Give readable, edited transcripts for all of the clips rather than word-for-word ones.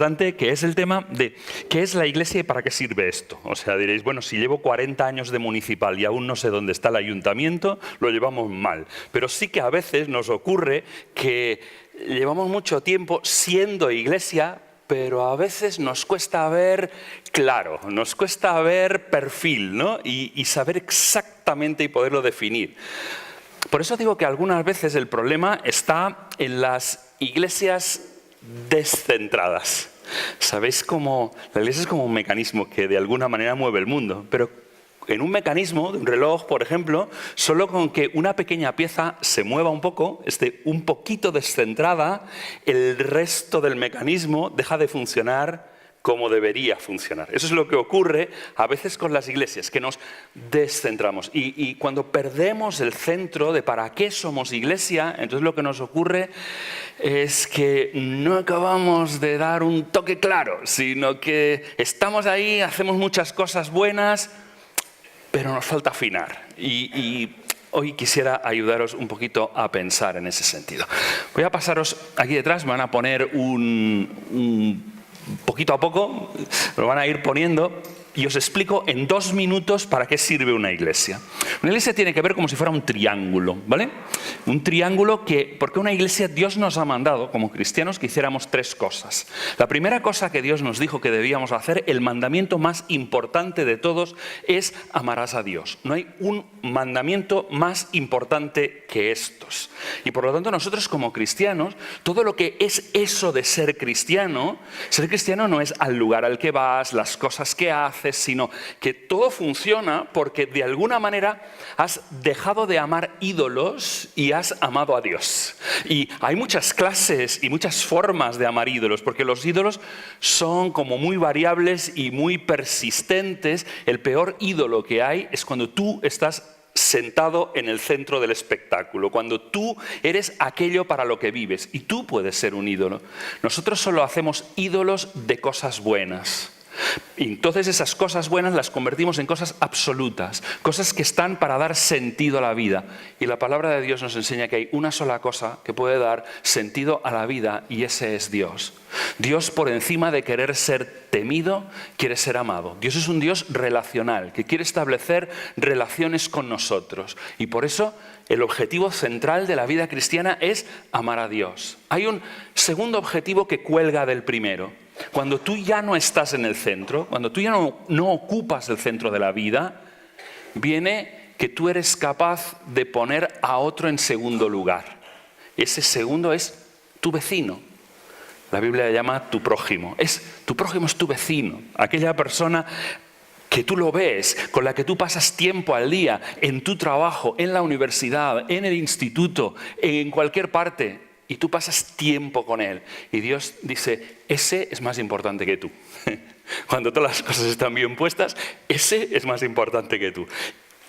importante, que es el tema de qué es la Iglesia y para qué sirve esto. O sea, diréis, bueno, si llevo 40 años de municipal y aún no sé dónde está el ayuntamiento, lo llevamos mal. Pero sí que a veces nos ocurre que llevamos mucho tiempo siendo Iglesia, pero a veces nos cuesta ver claro, nos cuesta ver perfil, ¿no? Y saber exactamente y poderlo definir. Por eso digo que algunas veces el problema está en las iglesias descentradas. ¿Sabéis cómo la iglesia es como un mecanismo que de alguna manera mueve el mundo? Pero en un mecanismo de un reloj, por ejemplo, solo con que una pequeña pieza se mueva un poco, esté un poquito descentrada, el resto del mecanismo deja de funcionar como debería funcionar. Eso es lo que ocurre a veces con las iglesias, que nos descentramos. Y cuando perdemos el centro de para qué somos iglesia, entonces lo que nos ocurre es que no acabamos de dar un toque claro, sino que estamos ahí, hacemos muchas cosas buenas, pero nos falta afinar. Y hoy quisiera ayudaros un poquito a pensar en ese sentido. Voy a pasaros aquí detrás, me van a poner un poquito a poco, lo van a ir poniendo y os explico en 2 minutos para qué sirve una iglesia. Una iglesia tiene que ver como si fuera un triángulo, ¿vale? Un triángulo porque una iglesia, Dios nos ha mandado como cristianos que hiciéramos 3 cosas. La primera cosa que Dios nos dijo que debíamos hacer, el mandamiento más importante de todos, es amarás a Dios. No hay un mandamiento más importante que estos. Y por lo tanto nosotros como cristianos, todo lo que es eso de ser cristiano no es al lugar al que vas, las cosas que haces, sino que todo funciona porque de alguna manera has dejado de amar ídolos y has amado a Dios. Y hay muchas clases y muchas formas de amar ídolos, porque los ídolos son como muy variables y muy persistentes. El peor ídolo que hay es cuando tú estás sentado en el centro del espectáculo, cuando tú eres aquello para lo que vives, y tú puedes ser un ídolo. Nosotros solo hacemos ídolos de cosas buenas. Y entonces esas cosas buenas las convertimos en cosas absolutas, cosas que están para dar sentido a la vida. Y la palabra de Dios nos enseña que hay una sola cosa que puede dar sentido a la vida, y ese es Dios. Dios, por encima de querer ser temido, quiere ser amado. Dios es un Dios relacional, que quiere establecer relaciones con nosotros. Y por eso el objetivo central de la vida cristiana es amar a Dios. Hay un segundo objetivo que cuelga del primero. Cuando tú ya no estás en el centro, cuando tú ya no ocupas el centro de la vida, viene que tú eres capaz de poner a otro en segundo lugar. Ese segundo es tu vecino. La Biblia le llama tu prójimo. Tu prójimo es tu vecino, aquella persona que tú lo ves, con la que tú pasas tiempo al día, en tu trabajo, en la universidad, en el instituto, en cualquier parte. Y tú pasas tiempo con él. Y Dios dice, ese es más importante que tú. Cuando todas las cosas están bien puestas, ese es más importante que tú.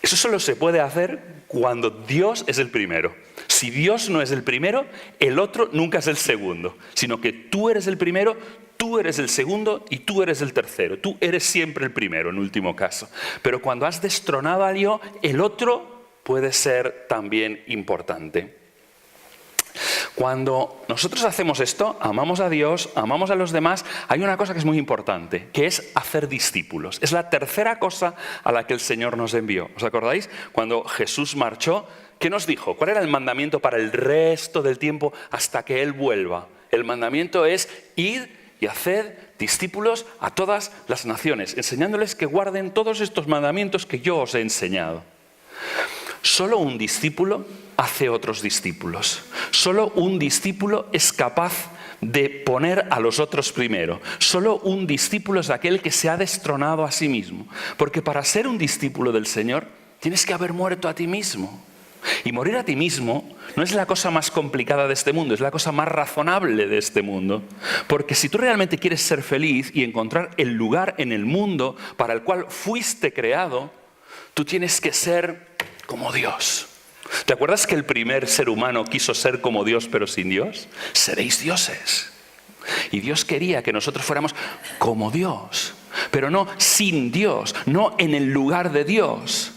Eso solo se puede hacer cuando Dios es el primero. Si Dios no es el primero, el otro nunca es el segundo. Sino que tú eres el primero, tú eres el segundo y tú eres el tercero. Tú eres siempre el primero, en último caso. Pero cuando has destronado a Dios, el otro puede ser también importante. Cuando nosotros hacemos esto, amamos a Dios, amamos a los demás, hay una cosa que es muy importante, que es hacer discípulos. Es la tercera cosa a la que el Señor nos envió. ¿Os acordáis? Cuando Jesús marchó, ¿qué nos dijo? ¿Cuál era el mandamiento para el resto del tiempo hasta que Él vuelva? El mandamiento es ir y haced discípulos a todas las naciones, enseñándoles que guarden todos estos mandamientos que yo os he enseñado. Solo un discípulo hace otros discípulos. Solo un discípulo es capaz de poner a los otros primero. Solo un discípulo es aquel que se ha destronado a sí mismo. Porque para ser un discípulo del Señor, tienes que haber muerto a ti mismo. Y morir a ti mismo no es la cosa más complicada de este mundo, es la cosa más razonable de este mundo. Porque si tú realmente quieres ser feliz y encontrar el lugar en el mundo para el cual fuiste creado, tú tienes que ser como Dios. ¿Te acuerdas que el primer ser humano quiso ser como Dios pero sin Dios? Seréis dioses. Y Dios quería que nosotros fuéramos como Dios, pero no sin Dios, no en el lugar de Dios,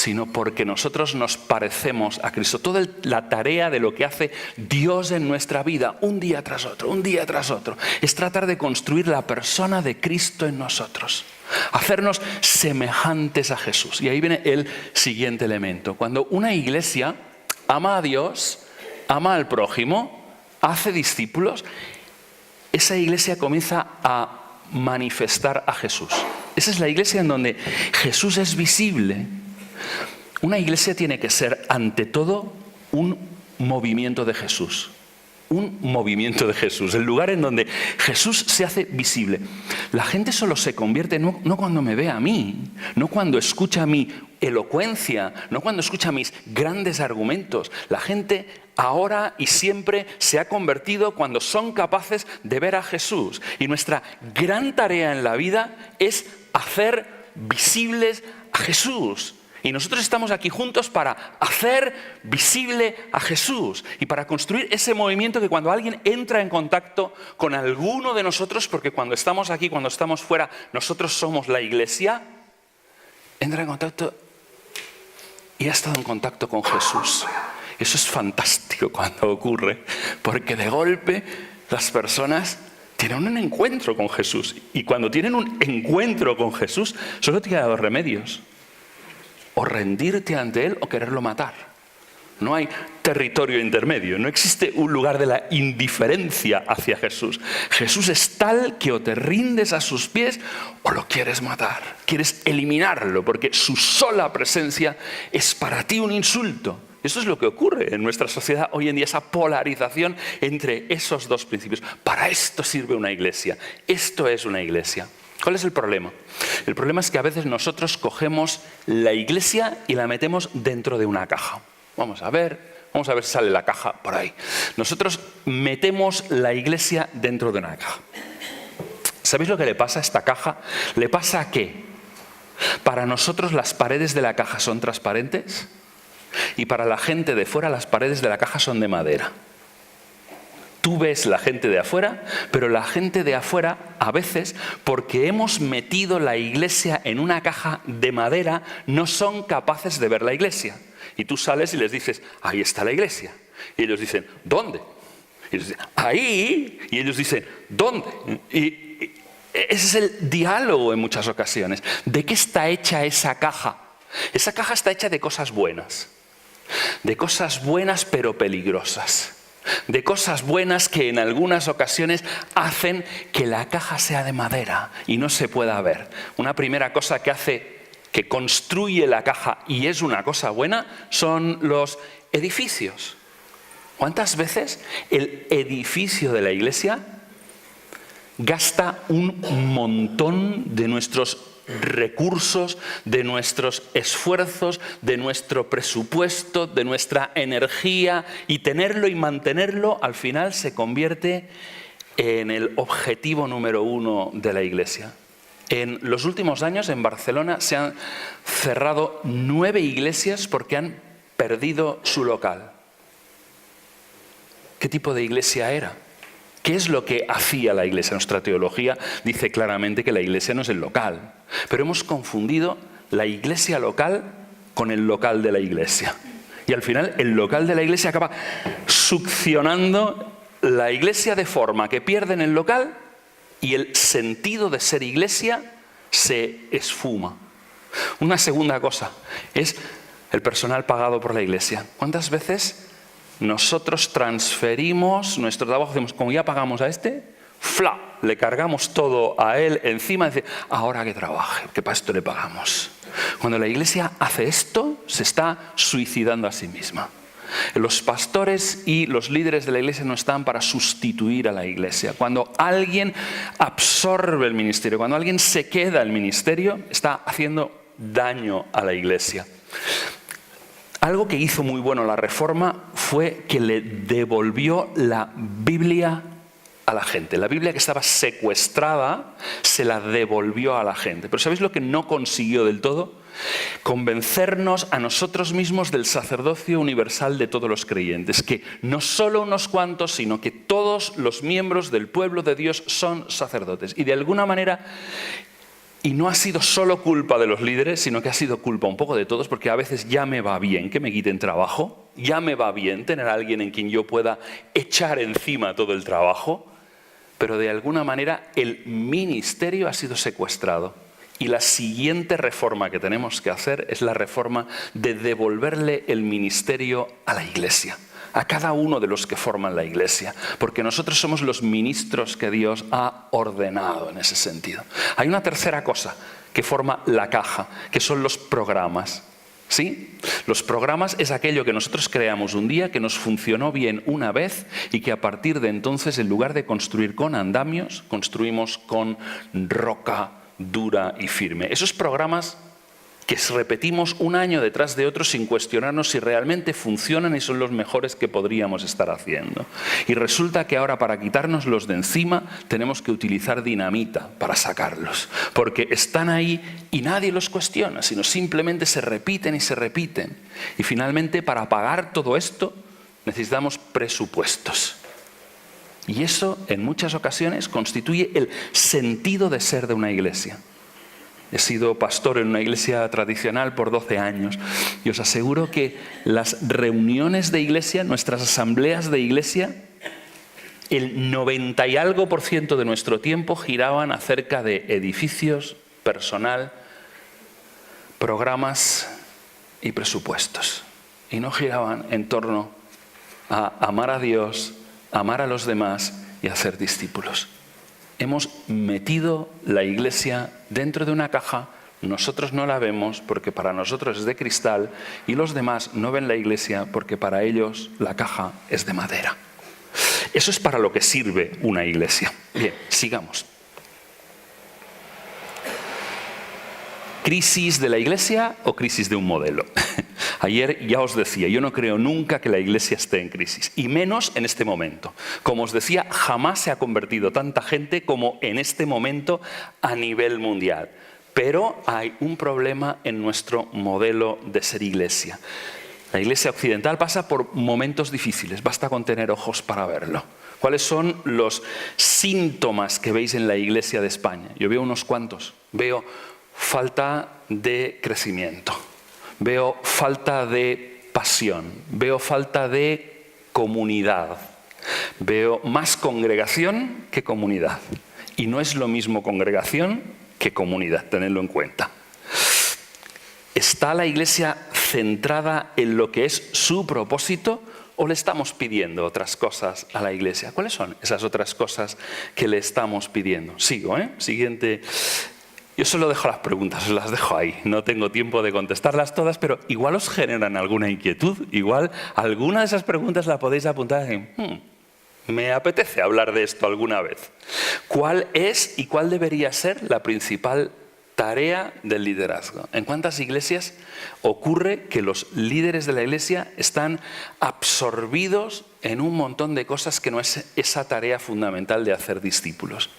sino porque nosotros nos parecemos a Cristo. Toda la tarea de lo que hace Dios en nuestra vida, un día tras otro, es tratar de construir la persona de Cristo en nosotros. Hacernos semejantes a Jesús. Y ahí viene el siguiente elemento. Cuando una iglesia ama a Dios, ama al prójimo, hace discípulos, esa iglesia comienza a manifestar a Jesús. Esa es la iglesia en donde Jesús es visible. Una iglesia tiene que ser, ante todo, un movimiento de Jesús. Un movimiento de Jesús, el lugar en donde Jesús se hace visible. La gente solo se convierte, no cuando me ve a mí, no cuando escucha mi elocuencia, no cuando escucha mis grandes argumentos. La gente ahora y siempre se ha convertido cuando son capaces de ver a Jesús. Y nuestra gran tarea en la vida es hacer visibles a Jesús. Y nosotros estamos aquí juntos para hacer visible a Jesús y para construir ese movimiento que cuando alguien entra en contacto con alguno de nosotros, porque cuando estamos aquí, cuando estamos fuera, nosotros somos la iglesia, entra en contacto y ha estado en contacto con Jesús. Eso es fantástico cuando ocurre, porque de golpe las personas tienen un encuentro con Jesús. Y cuando tienen un encuentro con Jesús, solo te quedan dos remedios. O rendirte ante Él o quererlo matar. No hay territorio intermedio, no existe un lugar de la indiferencia hacia Jesús. Jesús es tal que o te rindes a sus pies o lo quieres matar. Quieres eliminarlo porque su sola presencia es para ti un insulto. Eso es lo que ocurre en nuestra sociedad hoy en día, esa polarización entre esos dos principios. Para esto sirve una iglesia. Esto es una iglesia. ¿Cuál es el problema? El problema es que a veces nosotros cogemos la iglesia y la metemos dentro de una caja. Vamos a ver si sale la caja por ahí. Nosotros metemos la iglesia dentro de una caja. ¿Sabéis lo que le pasa a esta caja? Le pasa que para nosotros las paredes de la caja son transparentes y para la gente de fuera las paredes de la caja son de madera. Tú ves la gente de afuera, pero la gente de afuera, a veces, porque hemos metido la iglesia en una caja de madera, no son capaces de ver la iglesia. Y tú sales y les dices, ahí está la iglesia. Y ellos dicen, ¿dónde? Y ellos dicen, ahí. Y ellos dicen, ¿dónde? Y ese es el diálogo en muchas ocasiones. ¿De qué está hecha esa caja? Esa caja está hecha de cosas buenas. De cosas buenas pero peligrosas. De cosas buenas que en algunas ocasiones hacen que la caja sea de madera y no se pueda ver. Una primera cosa que construye la caja y es una cosa buena son los edificios. ¿Cuántas veces el edificio de la iglesia gasta un montón de nuestros recursos, de nuestros esfuerzos, de nuestro presupuesto, de nuestra energía, y tenerlo y mantenerlo al final se convierte en el objetivo número uno de la iglesia? En los últimos años en Barcelona se han cerrado 9 iglesias porque han perdido su local. ¿Qué tipo de iglesia era? ¿Qué es lo que hacía la iglesia? Nuestra teología dice claramente que la iglesia no es el local, pero hemos confundido la iglesia local con el local de la iglesia. Y al final el local de la iglesia acaba succionando la iglesia de forma que pierden el local y el sentido de ser iglesia se esfuma. Una segunda cosa es el personal pagado por la iglesia. ¿Cuántas veces nosotros transferimos nuestro trabajo? Decimos, como ya pagamos a este, ¡fla!, le cargamos todo a él encima y dice, ahora que trabaje, que para esto le pagamos. Cuando la iglesia hace esto, se está suicidando a sí misma. Los pastores y los líderes de la iglesia no están para sustituir a la iglesia. Cuando alguien absorbe el ministerio, cuando alguien se queda el ministerio, está haciendo daño a la iglesia. Algo que hizo muy bueno la Reforma fue que le devolvió la Biblia a la gente. La Biblia que estaba secuestrada se la devolvió a la gente. Pero ¿sabéis lo que no consiguió del todo? Convencernos a nosotros mismos del sacerdocio universal de todos los creyentes. Que no solo unos cuantos, sino que todos los miembros del pueblo de Dios son sacerdotes. Y de alguna manera Y no ha sido solo culpa de los líderes, sino que ha sido culpa un poco de todos, porque a veces ya me va bien que me quiten trabajo, ya me va bien tener a alguien en quien yo pueda echar encima todo el trabajo, pero de alguna manera el ministerio ha sido secuestrado. Y la siguiente reforma que tenemos que hacer es la reforma de devolverle el ministerio a la Iglesia, a cada uno de los que forman la Iglesia, porque nosotros somos los ministros que Dios ha ordenado en ese sentido. Hay una tercera cosa que forma la caja, que son los programas. ¿Sí? Los programas es aquello que nosotros creamos un día, que nos funcionó bien una vez y que a partir de entonces, en lugar de construir con andamios, construimos con roca dura y firme. Esos programas que repetimos un año detrás de otro sin cuestionarnos si realmente funcionan y son los mejores que podríamos estar haciendo. Y resulta que ahora para quitárnoslos de encima tenemos que utilizar dinamita para sacarlos, porque están ahí y nadie los cuestiona, sino simplemente se repiten y se repiten. Y finalmente para pagar todo esto necesitamos presupuestos. Y eso en muchas ocasiones constituye el sentido de ser de una iglesia. He sido pastor en una iglesia tradicional por 12 años y os aseguro que las reuniones de iglesia, nuestras asambleas de iglesia, el 90 y algo % de nuestro tiempo giraban acerca de edificios, personal, programas y presupuestos. Y no giraban en torno a amar a Dios, amar a los demás y hacer discípulos. Hemos metido la iglesia dentro de una caja, nosotros no la vemos porque para nosotros es de cristal y los demás no ven la iglesia porque para ellos la caja es de madera. Eso es para lo que sirve una iglesia. Bien, sigamos. ¿Crisis de la iglesia o crisis de un modelo? Ayer ya os decía, yo no creo nunca que la iglesia esté en crisis, y menos en este momento. Como os decía, jamás se ha convertido tanta gente como en este momento a nivel mundial. Pero hay un problema en nuestro modelo de ser iglesia. La iglesia occidental pasa por momentos difíciles, basta con tener ojos para verlo. ¿Cuáles son los síntomas que veis en la iglesia de España? Yo veo unos cuantos. Veo falta de crecimiento. Veo falta de pasión, veo falta de comunidad, veo más congregación que comunidad. Y no es lo mismo congregación que comunidad, tenedlo en cuenta. ¿Está la iglesia centrada en lo que es su propósito o le estamos pidiendo otras cosas a la iglesia? ¿Cuáles son esas otras cosas que le estamos pidiendo? Sigo, Siguiente. Yo solo dejo las preguntas, os las dejo ahí. No tengo tiempo de contestarlas todas, pero igual os generan alguna inquietud. Igual alguna de esas preguntas la podéis apuntar en me apetece hablar de esto alguna vez. ¿Cuál es y cuál debería ser la principal tarea del liderazgo? ¿En cuántas iglesias ocurre que los líderes de la iglesia están absorbidos en un montón de cosas que no es esa tarea fundamental de hacer discípulos?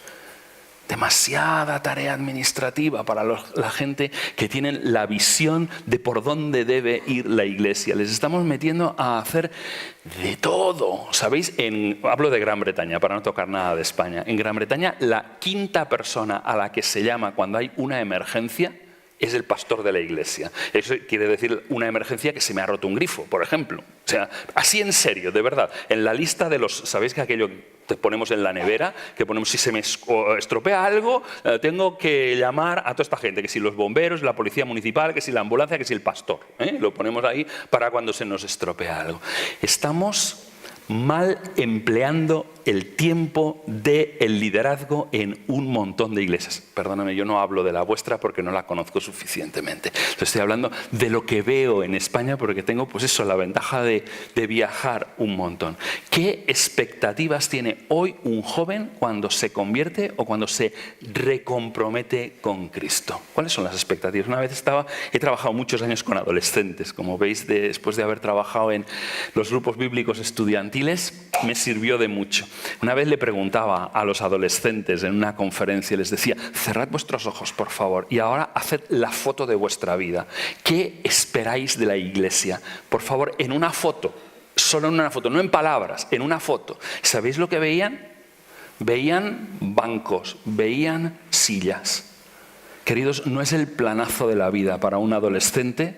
Demasiada tarea administrativa para la gente que tienen la visión de por dónde debe ir la iglesia. Les estamos metiendo a hacer de todo. ¿Sabéis? Hablo de Gran Bretaña, para no tocar nada de España. En Gran Bretaña, la quinta persona a la que se llama cuando hay una emergencia es el pastor de la iglesia. Eso quiere decir una emergencia que se me ha roto un grifo, por ejemplo. O sea, así en serio, de verdad. En la lista de los... ¿Sabéis que aquello que ponemos en la nevera? Que ponemos, si se me estropea algo, tengo que llamar a toda esta gente. Que si los bomberos, la policía municipal, que si la ambulancia, que si el pastor. Lo ponemos ahí para cuando se nos estropea algo. Estamos mal empleando el tiempo del liderazgo en un montón de iglesias. Perdóname, yo no hablo de la vuestra porque no la conozco suficientemente. Estoy hablando de lo que veo en España porque tengo, pues eso, la ventaja de viajar un montón. ¿Qué expectativas tiene hoy un joven cuando se convierte o cuando se recompromete con Cristo? ¿Cuáles son las expectativas? Una vez he trabajado muchos años con adolescentes. Como veis, después de haber trabajado en los grupos bíblicos estudiantiles, me sirvió de mucho. Una vez le preguntaba a los adolescentes en una conferencia, les decía, cerrad vuestros ojos, por favor, y ahora haced la foto de vuestra vida. ¿Qué esperáis de la iglesia? Por favor, en una foto, solo en una foto, no en palabras, en una foto. ¿Sabéis lo que veían? Veían bancos, veían sillas. Queridos, no es el planazo de la vida para un adolescente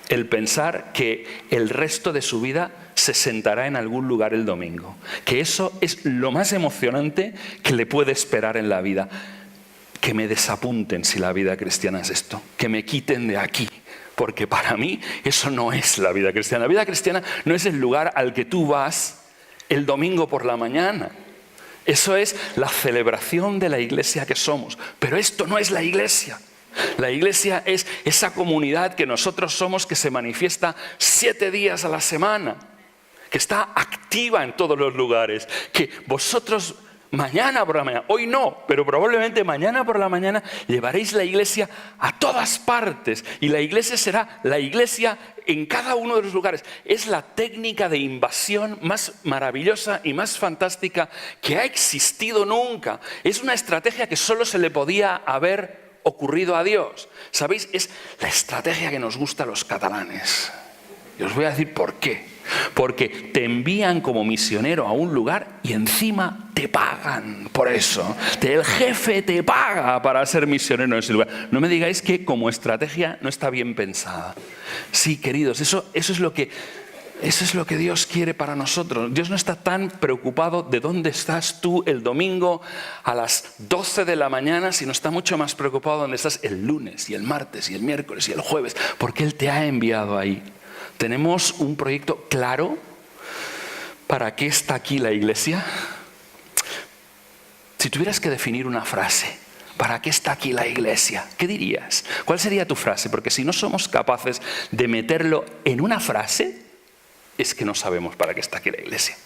el pensar que el resto de su vida se sentará en algún lugar el domingo. Que eso es lo más emocionante que le puede esperar en la vida. Que me desapunten si la vida cristiana es esto. Que me quiten de aquí. Porque para mí eso no es la vida cristiana. La vida cristiana no es el lugar al que tú vas el domingo por la mañana. Eso es la celebración de la iglesia que somos. Pero esto no es la iglesia. La iglesia es esa comunidad que nosotros somos, que se manifiesta 7 días a la semana, que está activa en todos los lugares, que vosotros mañana por la mañana, hoy no, pero probablemente mañana por la mañana llevaréis la iglesia a todas partes y la iglesia será la iglesia en cada uno de los lugares. Es la técnica de invasión más maravillosa y más fantástica que ha existido nunca. Es una estrategia que solo se le podía haber ocurrido a Dios. ¿Sabéis? Es la estrategia que nos gusta a los catalanes. Y os voy a decir por qué. Porque te envían como misionero a un lugar y encima te pagan por eso. El jefe te paga para ser misionero en ese lugar. No me digáis que como estrategia no está bien pensada. Sí, queridos, eso es lo que Dios quiere para nosotros. Dios no está tan preocupado de dónde estás tú el domingo a las 12 de la mañana, sino está mucho más preocupado de dónde estás el lunes y el martes y el miércoles y el jueves, porque Él te ha enviado ahí. ¿Tenemos un proyecto claro para qué está aquí la iglesia? Si tuvieras que definir una frase, ¿para qué está aquí la iglesia? ¿Qué dirías? ¿Cuál sería tu frase? Porque si no somos capaces de meterlo en una frase, es que no sabemos para qué está aquí la iglesia.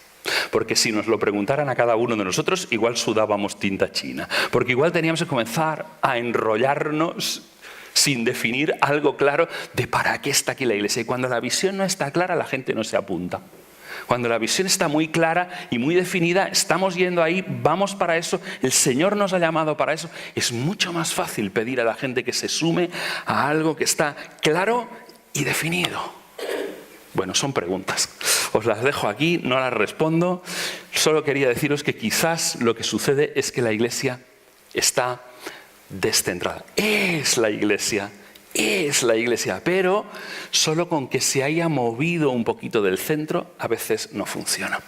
Porque si nos lo preguntaran a cada uno de nosotros, igual sudábamos tinta china. Porque igual teníamos que comenzar a enrollarnos sin definir algo claro de para qué está aquí la iglesia. Y cuando la visión no está clara, la gente no se apunta. Cuando la visión está muy clara y muy definida, estamos yendo ahí, vamos para eso, el Señor nos ha llamado para eso. Es mucho más fácil pedir a la gente que se sume a algo que está claro y definido. Bueno, son preguntas. Os las dejo aquí, no las respondo. Solo quería deciros que quizás lo que sucede es que la iglesia está descentrada. Es la iglesia, pero solo con que se haya movido un poquito del centro, a veces no funciona.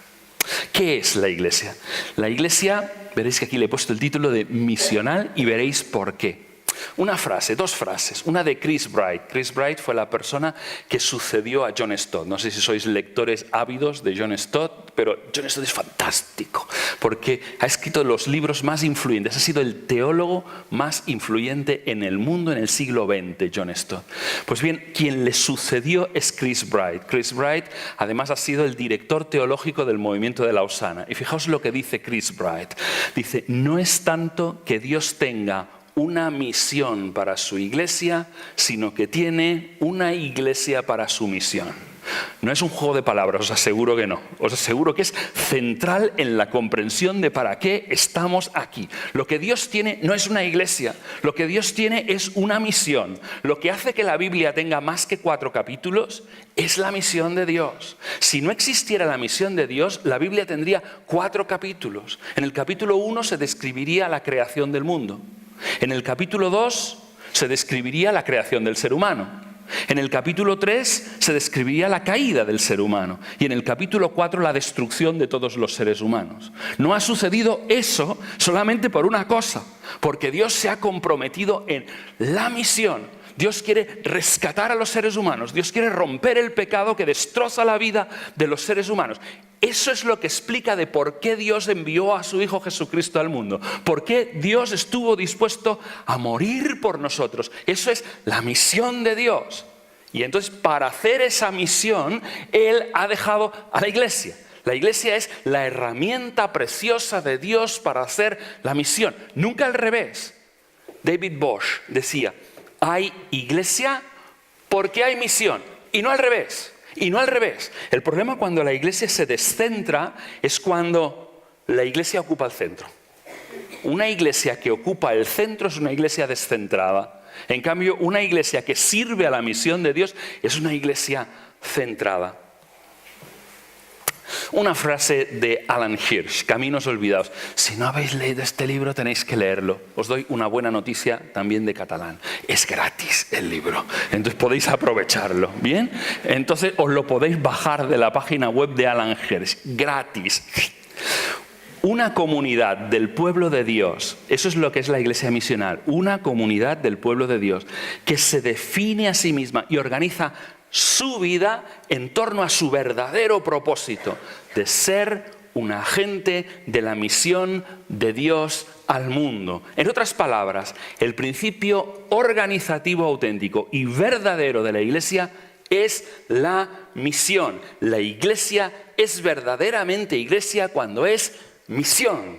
¿Qué es la iglesia? La iglesia, veréis que aquí le he puesto el título de misional y veréis por qué. Una frase, 2 frases, una de Chris Bright. Chris Bright fue la persona que sucedió a John Stott. No sé si sois lectores ávidos de John Stott, pero John Stott es fantástico porque ha escrito los libros más influyentes. Ha sido el teólogo más influyente en el mundo en el siglo XX, John Stott. Pues bien, quien le sucedió es Chris Bright. Chris Bright además ha sido el director teológico del movimiento de la Osana. Y fijaos lo que dice Chris Bright. Dice, no es tanto que Dios tenga una misión para su iglesia, sino que tiene una iglesia para su misión. No es un juego de palabras, os aseguro que no. Os aseguro que es central en la comprensión de para qué estamos aquí. Lo que Dios tiene no es una iglesia, lo que Dios tiene es una misión. Lo que hace que la Biblia tenga más que 4 capítulos es la misión de Dios. Si no existiera la misión de Dios, la Biblia tendría 4 capítulos. En el capítulo 1 se describiría la creación del mundo. En el capítulo 2 se describiría la creación del ser humano. En el capítulo 3 se describiría la caída del ser humano. Y en el capítulo 4 la destrucción de todos los seres humanos. No ha sucedido eso solamente por una cosa, porque Dios se ha comprometido en la misión. Dios quiere rescatar a los seres humanos. Dios quiere romper el pecado que destroza la vida de los seres humanos. Eso es lo que explica de por qué Dios envió a su Hijo Jesucristo al mundo. Por qué Dios estuvo dispuesto a morir por nosotros. Eso es la misión de Dios. Y entonces, para hacer esa misión, Él ha dejado a la iglesia. La iglesia es la herramienta preciosa de Dios para hacer la misión. Nunca al revés. David Bosch decía, hay iglesia porque hay misión. Y no al revés. Y no al revés. El problema cuando la iglesia se descentra es cuando la iglesia ocupa el centro. Una iglesia que ocupa el centro es una iglesia descentrada. En cambio, una iglesia que sirve a la misión de Dios es una iglesia centrada. Una frase de Alan Hirsch, Caminos olvidados. Si no habéis leído este libro, tenéis que leerlo. Os doy una buena noticia también de catalán. Es gratis el libro, entonces podéis aprovecharlo, ¿bien? Entonces os lo podéis bajar de la página web de Alan Hirsch, gratis. Una comunidad del pueblo de Dios, eso es lo que es la iglesia misional, una comunidad del pueblo de Dios que se define a sí misma y organiza su vida en torno a su verdadero propósito de ser un agente de la misión de Dios al mundo. En otras palabras, el principio organizativo auténtico y verdadero de la iglesia es la misión. La iglesia es verdaderamente iglesia cuando es misión.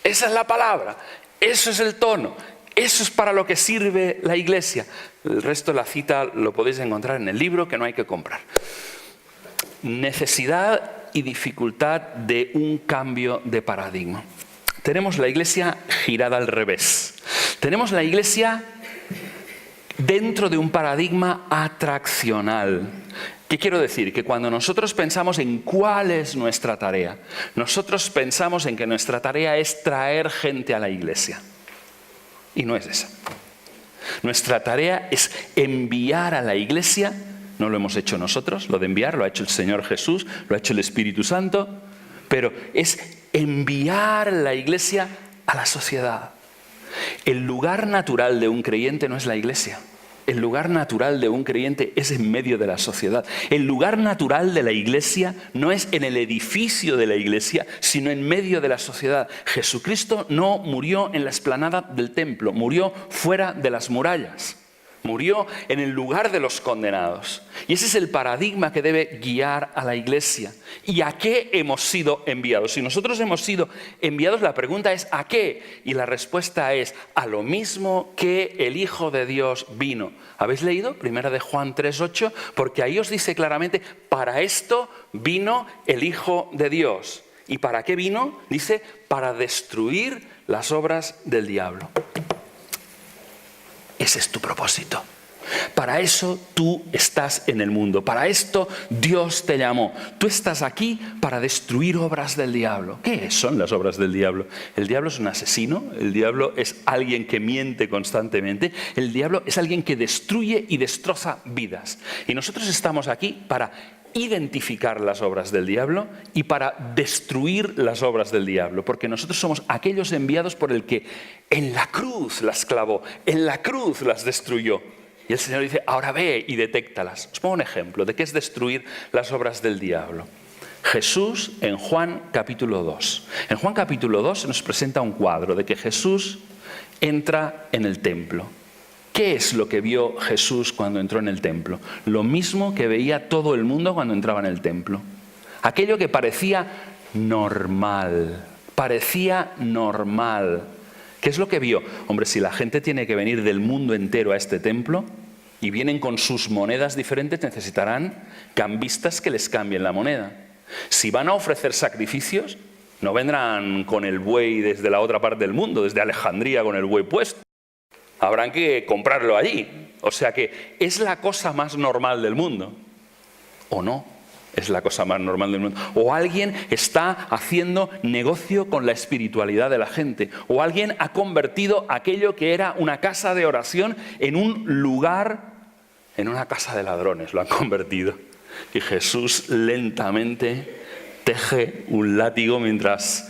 Esa es la palabra, eso es el tono, eso es para lo que sirve la iglesia. El resto de la cita lo podéis encontrar en el libro que no hay que comprar. Necesidad y dificultad de un cambio de paradigma. Tenemos la iglesia girada al revés. Tenemos la iglesia dentro de un paradigma atraccional. ¿Qué quiero decir? Que cuando nosotros pensamos en cuál es nuestra tarea, nosotros pensamos en que nuestra tarea es traer gente a la iglesia. Y no es esa. Nuestra tarea es enviar a la iglesia, no lo hemos hecho nosotros, lo de enviar lo ha hecho el Señor Jesús, lo ha hecho el Espíritu Santo, pero es enviar la iglesia a la sociedad. El lugar natural de un creyente no es la iglesia. El lugar natural de un creyente es en medio de la sociedad. El lugar natural de la iglesia no es en el edificio de la iglesia, sino en medio de la sociedad. Jesucristo no murió en la explanada del templo, murió fuera de las murallas. Murió en el lugar de los condenados. Y ese es el paradigma que debe guiar a la iglesia. ¿Y a qué hemos sido enviados? Si nosotros hemos sido enviados, la pregunta es ¿a qué? Y la respuesta es a lo mismo que el Hijo de Dios vino. ¿Habéis leído? 1 de Juan 3:8, porque ahí os dice claramente, para esto vino el Hijo de Dios. ¿Y para qué vino? Dice, para destruir las obras del diablo. Ese es tu propósito. Para eso tú estás en el mundo. Para esto Dios te llamó. Tú estás aquí para destruir obras del diablo. ¿Qué son las obras del diablo? El diablo es un asesino. El diablo es alguien que miente constantemente. El diablo es alguien que destruye y destroza vidas. Y nosotros estamos aquí para identificar las obras del diablo y para destruir las obras del diablo, porque nosotros somos aquellos enviados por el que en la cruz las clavó, en la cruz las destruyó. Y el Señor dice, ahora ve y detéctalas. Os pongo un ejemplo de qué es destruir las obras del diablo. Jesús en Juan capítulo 2. En Juan capítulo 2 se nos presenta un cuadro de que Jesús entra en el templo. ¿Qué es lo que vio Jesús cuando entró en el templo? Lo mismo que veía todo el mundo cuando entraba en el templo. Aquello que parecía normal. Parecía normal. ¿Qué es lo que vio? Hombre, si la gente tiene que venir del mundo entero a este templo y vienen con sus monedas diferentes, necesitarán cambistas que les cambien la moneda. Si van a ofrecer sacrificios, no vendrán con el buey desde la otra parte del mundo, desde Alejandría con el buey puesto. Habrán que comprarlo allí. O sea que es la cosa más normal del mundo. ¿O no? Es la cosa más normal del mundo. O alguien está haciendo negocio con la espiritualidad de la gente. O alguien ha convertido aquello que era una casa de oración en un lugar, en una casa de ladrones. Lo han convertido. Y Jesús lentamente teje un látigo mientras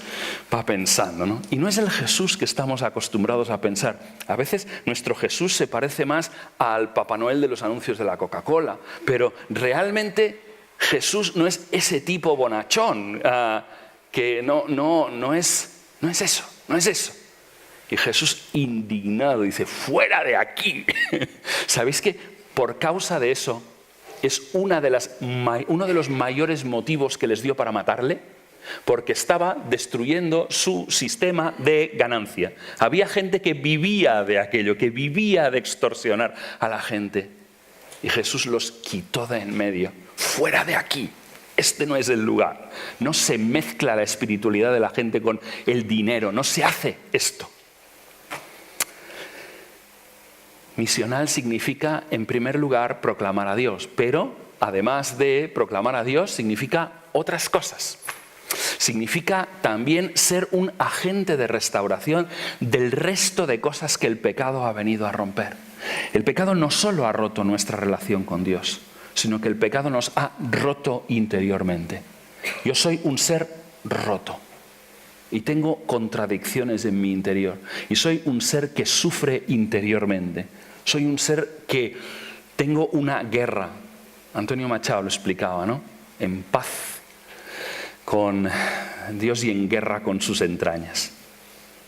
va pensando, ¿no? Y no es el Jesús que estamos acostumbrados a pensar. A veces nuestro Jesús se parece más al Papá Noel de los anuncios de la Coca-Cola, pero realmente Jesús no es ese tipo bonachón, que no es eso. Y Jesús indignado dice, ¡fuera de aquí! ¿Sabéis que por causa de eso es uno de los mayores motivos que les dio para matarle? Porque estaba destruyendo su sistema de ganancia. Había gente que vivía de aquello, que vivía de extorsionar a la gente. Y Jesús los quitó de en medio. ¡Fuera de aquí! Este no es el lugar. No se mezcla la espiritualidad de la gente con el dinero. No se hace esto. Misional significa, en primer lugar, proclamar a Dios, pero además de proclamar a Dios, significa otras cosas. Significa también ser un agente de restauración del resto de cosas que el pecado ha venido a romper. El pecado no solo ha roto nuestra relación con Dios, sino que el pecado nos ha roto interiormente. Yo soy un ser roto y tengo contradicciones en mi interior. Y soy un ser que sufre interiormente. Soy un ser que tengo una guerra. Antonio Machado lo explicaba, ¿no? En paz con Dios y en guerra con sus entrañas.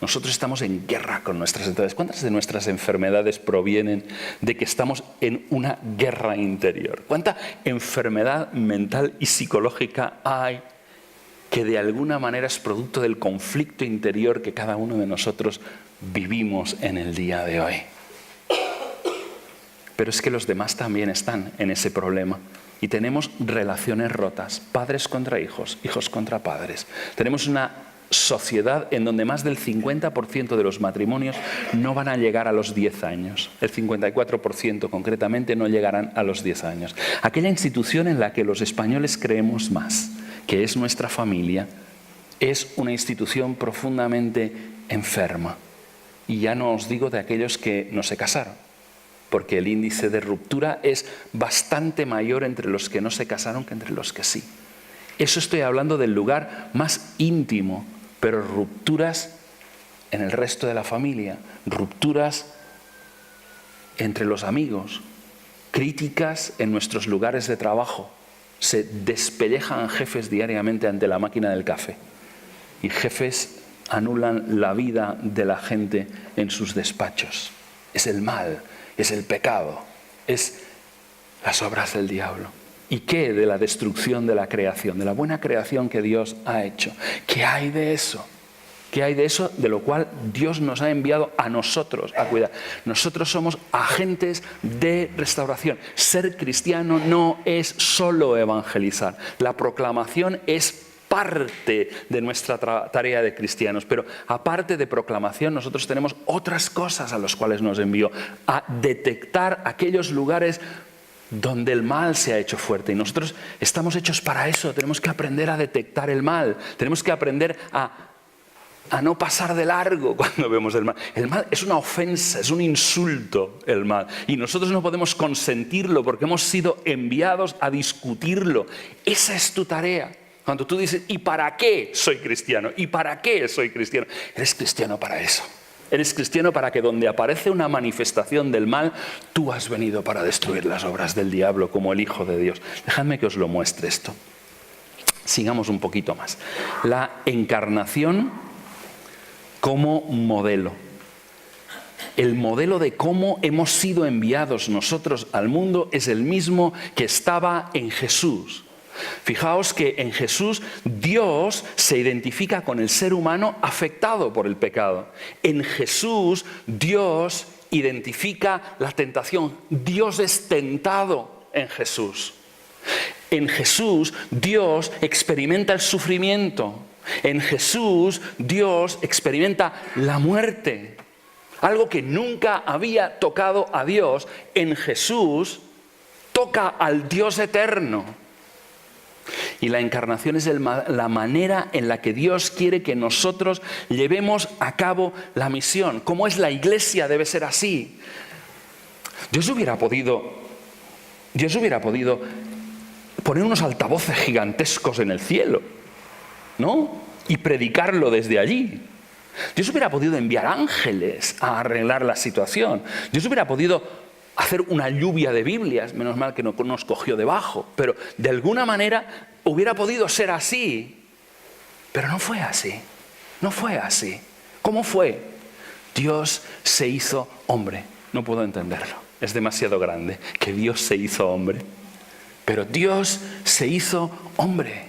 Nosotros estamos en guerra con nuestras entrañas. ¿Cuántas de nuestras enfermedades provienen de que estamos en una guerra interior? ¿Cuánta enfermedad mental y psicológica hay que de alguna manera es producto del conflicto interior que cada uno de nosotros vivimos en el día de hoy? Pero es que los demás también están en ese problema. Y tenemos relaciones rotas, padres contra hijos, hijos contra padres. Tenemos una sociedad en donde más del 50% de los matrimonios no van a llegar a los 10 años. El 54% concretamente no llegarán a los 10 años. Aquella institución en la que los españoles creemos más, que es nuestra familia, es una institución profundamente enferma. Y ya no os digo de aquellos que no se casaron, porque el índice de ruptura es bastante mayor entre los que no se casaron que entre los que sí. Eso estoy hablando del lugar más íntimo, pero rupturas en el resto de la familia, rupturas entre los amigos, críticas en nuestros lugares de trabajo. Se despellejan jefes diariamente ante la máquina del café y jefes anulan la vida de la gente en sus despachos. Es el mal. Es el pecado, es las obras del diablo. ¿Y qué de la destrucción de la creación, de la buena creación que Dios ha hecho? ¿Qué hay de eso? ¿Qué hay de eso de lo cual Dios nos ha enviado a nosotros a cuidar? Nosotros somos agentes de restauración. Ser cristiano no es solo evangelizar. La proclamación es parte de nuestra tarea de cristianos, pero aparte de proclamación nosotros tenemos otras cosas a las cuales nos envió, a detectar aquellos lugares donde el mal se ha hecho fuerte, y nosotros estamos hechos para eso. Tenemos que aprender a detectar el mal, tenemos que aprender a no pasar de largo cuando vemos el mal. El mal es una ofensa, es un insulto el mal, y nosotros no podemos consentirlo porque hemos sido enviados a discutirlo. Esa es tu tarea. Cuando tú dices, ¿y para qué soy cristiano? ¿Y para qué soy cristiano? Eres cristiano para eso. Eres cristiano para que donde aparece una manifestación del mal, tú has venido para destruir las obras del diablo como el Hijo de Dios. Dejadme que os lo muestre esto. Sigamos un poquito más. La encarnación como modelo. El modelo de cómo hemos sido enviados nosotros al mundo es el mismo que estaba en Jesús. Fijaos que en Jesús Dios se identifica con el ser humano afectado por el pecado. En Jesús Dios identifica la tentación. Dios es tentado en Jesús. En Jesús Dios experimenta el sufrimiento. En Jesús Dios experimenta la muerte. Algo que nunca había tocado a Dios, en Jesús toca al Dios eterno. Y la encarnación es la manera en la que Dios quiere que nosotros llevemos a cabo la misión. ¿Cómo es la iglesia? Debe ser así. Dios hubiera podido poner unos altavoces gigantescos en el cielo, ¿no? Y predicarlo desde allí. Dios hubiera podido enviar ángeles a arreglar la situación. Dios hubiera podido hacer una lluvia de Biblias, menos mal que no nos cogió debajo, pero de alguna manera hubiera podido ser así, pero no fue así, no fue así. ¿Cómo fue? Dios se hizo hombre. No puedo entenderlo, es demasiado grande que Dios se hizo hombre, pero Dios se hizo hombre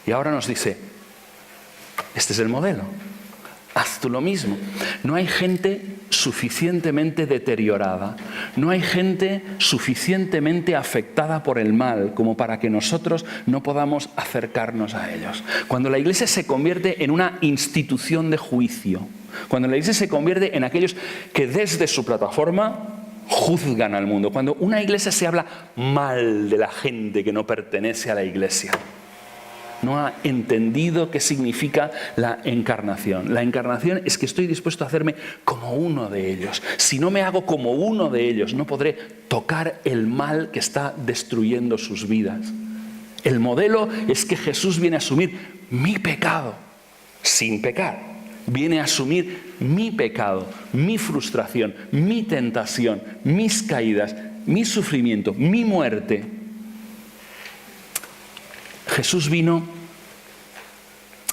y ahora nos dice, este es el modelo. Haz tú lo mismo. No hay gente suficientemente deteriorada, no hay gente suficientemente afectada por el mal como para que nosotros no podamos acercarnos a ellos. Cuando la iglesia se convierte en una institución de juicio, cuando la iglesia se convierte en aquellos que desde su plataforma juzgan al mundo. Cuando una iglesia se habla mal de la gente que no pertenece a la iglesia, no ha entendido qué significa la encarnación. La encarnación es que estoy dispuesto a hacerme como uno de ellos. Si no me hago como uno de ellos, no podré tocar el mal que está destruyendo sus vidas. El modelo es que Jesús viene a asumir mi pecado sin pecar. Viene a asumir mi pecado, mi frustración, mi tentación, mis caídas, mi sufrimiento, mi muerte. Jesús vino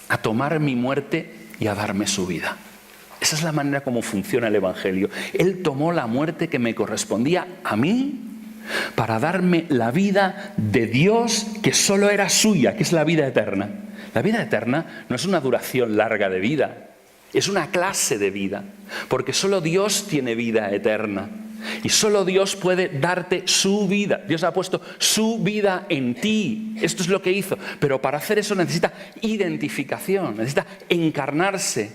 a tomar mi muerte y a darme su vida. Esa es la manera como funciona el Evangelio. Él tomó la muerte que me correspondía a mí para darme la vida de Dios que solo era suya, que es la vida eterna. La vida eterna no es una duración larga de vida, es una clase de vida, porque solo Dios tiene vida eterna. Y solo Dios puede darte su vida. Dios ha puesto su vida en ti. Esto es lo que hizo. Pero para hacer eso necesita identificación, necesita encarnarse.